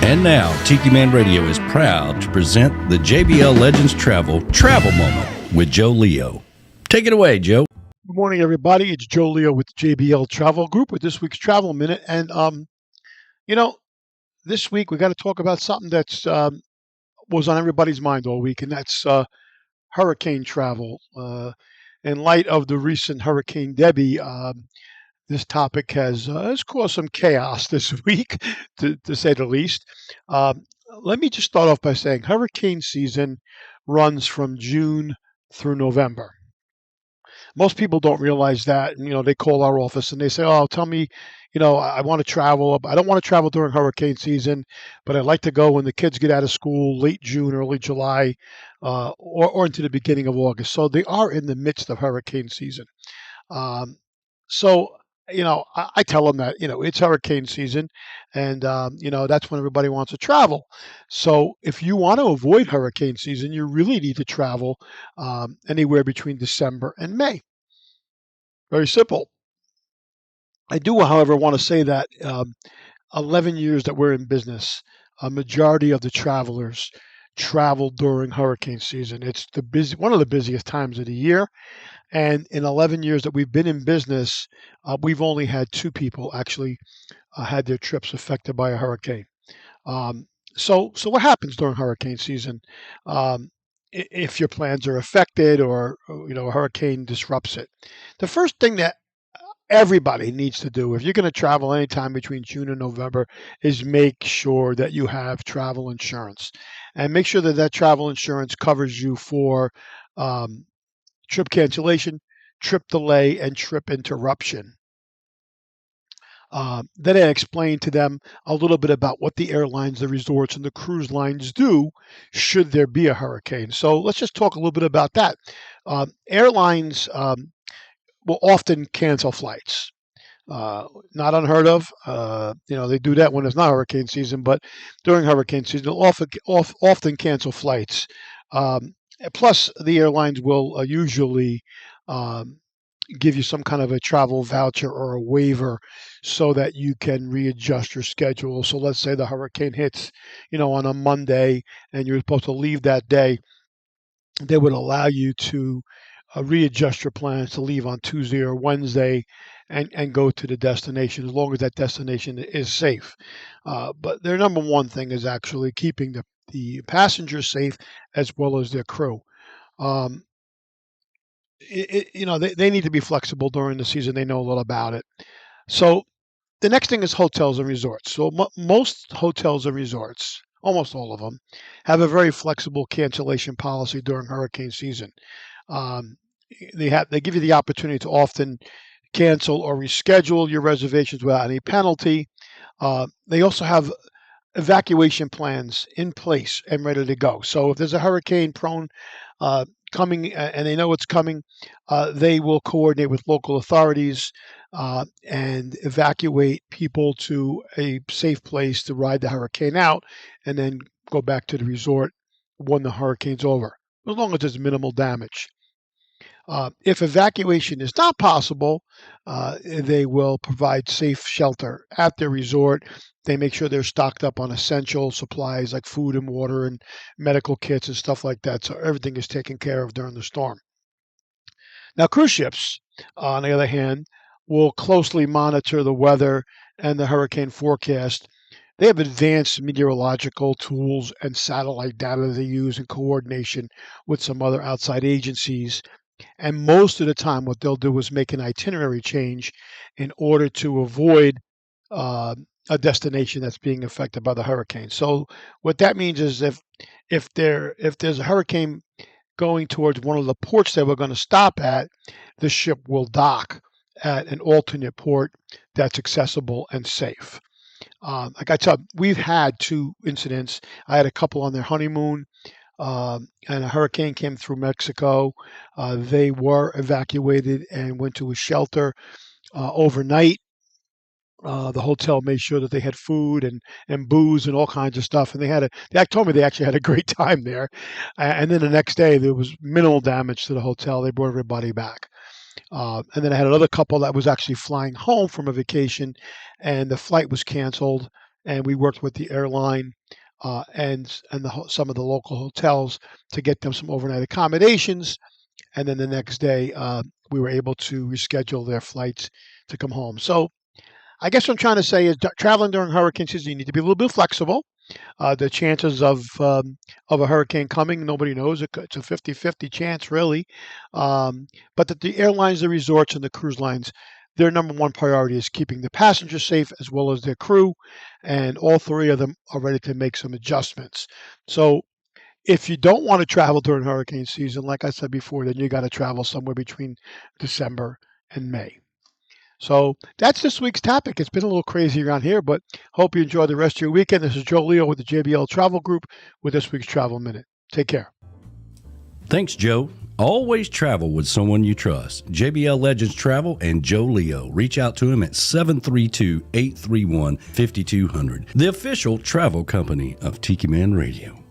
And now, Tiki Man Radio is proud to present the JBL Legends Travel Moment with Joe Leo. Take it away, Joe. Good morning, everybody. It's Joe Leo with the JBL Travel Group with this week's Travel Minute. And, this week we got to talk about something that's was on everybody's mind all week, and that's hurricane travel. In light of the recent Hurricane Debbie, this topic has caused some chaos this week, to say the least. Let me just start off by saying hurricane season runs from June through November. Most people don't realize that. And, they call our office and they say, "Oh, tell me, I want to travel. I don't want to travel during hurricane season, but I'd like to go when the kids get out of school, late June, early July, or into the beginning of August." So they are in the midst of hurricane season. I tell them that, it's hurricane season and, that's when everybody wants to travel. So if you want to avoid hurricane season, you really need to travel anywhere between December and May. Very simple. I do, however, want to say that 11 years that we're in business, a majority of the travelers travel during hurricane season. It's one of the busiest times of the year. And in 11 years that we've been in business, we've only had 2 people actually had their trips affected by a hurricane. So what happens during hurricane season? If your plans are affected or a hurricane disrupts it, the first thing that everybody needs to do if you're going to travel anytime between June and November is make sure that you have travel insurance, and make sure that travel insurance covers you for trip cancellation, trip delay, and trip interruption. Then I explained to them a little bit about what the airlines, the resorts, and the cruise lines do should there be a hurricane. So let's just talk a little bit about that. Airlines will often cancel flights. Not unheard of. They do that when it's not hurricane season, but during hurricane season, they'll often cancel flights. Plus, the airlines will usually give you some kind of a travel voucher or a waiver so that you can readjust your schedule. So let's say the hurricane hits, on a Monday and you're supposed to leave that day. They would allow you to readjust your plans to leave on Tuesday or Wednesday and go to the destination, as long as that destination is safe. But their number one thing is actually keeping the passengers safe as well as their crew. They need to be flexible during the season. They know a little about it. So the next thing is hotels and resorts. So most hotels and resorts, almost all of them, have a very flexible cancellation policy during hurricane season. They give you the opportunity to often cancel or reschedule your reservations without any penalty. They also have evacuation plans in place and ready to go. So if there's a hurricane prone coming and they know it's coming, they will coordinate with local authorities and evacuate people to a safe place to ride the hurricane out and then go back to the resort when the hurricane's over, as long as there's minimal damage. If evacuation is not possible, they will provide safe shelter at their resort. They make sure they're stocked up on essential supplies like food and water and medical kits and stuff like that. So everything is taken care of during the storm. Now, cruise ships, on the other hand, will closely monitor the weather and the hurricane forecast. They have advanced meteorological tools and satellite data they use in coordination with some other outside agencies. And most of the time, what they'll do is make an itinerary change in order to avoid a destination that's being affected by the hurricane. So what that means is if there's a hurricane going towards one of the ports that we're going to stop at, the ship will dock at an alternate port that's accessible and safe. Like I said, we've had 2 incidents. I had a couple on their honeymoon. And a hurricane came through Mexico. They were evacuated and went to a shelter overnight. The hotel made sure that they had food and booze and all kinds of stuff. And they told me they actually had a great time there. And then the next day, there was minimal damage to the hotel. They brought everybody back. And then I had another couple that was actually flying home from a vacation, and the flight was canceled. and we worked with the airline some of the local hotels to get them some overnight accommodations. And then the next day, we were able to reschedule their flights to come home. So I guess what I'm trying to say is traveling during hurricane season, you need to be a little bit flexible. The chances of a hurricane coming, nobody knows. It's a 50-50 chance, really. But the airlines, the resorts, and the cruise lines, their number one priority is keeping the passengers safe as well as their crew, and all three of them are ready to make some adjustments. So if you don't want to travel during hurricane season, like I said before, then you got to travel somewhere between December and May. So that's this week's topic. It's been a little crazy around here, but hope you enjoy the rest of your weekend. This is Joe Leo with the JBL Travel Group with this week's Travel Minute. Take care. Thanks, Joe. Always travel with someone you trust. JBL Legends Travel and Joe Leo. Reach out to him at 732-831-5200, the official travel company of Tiki Man Radio.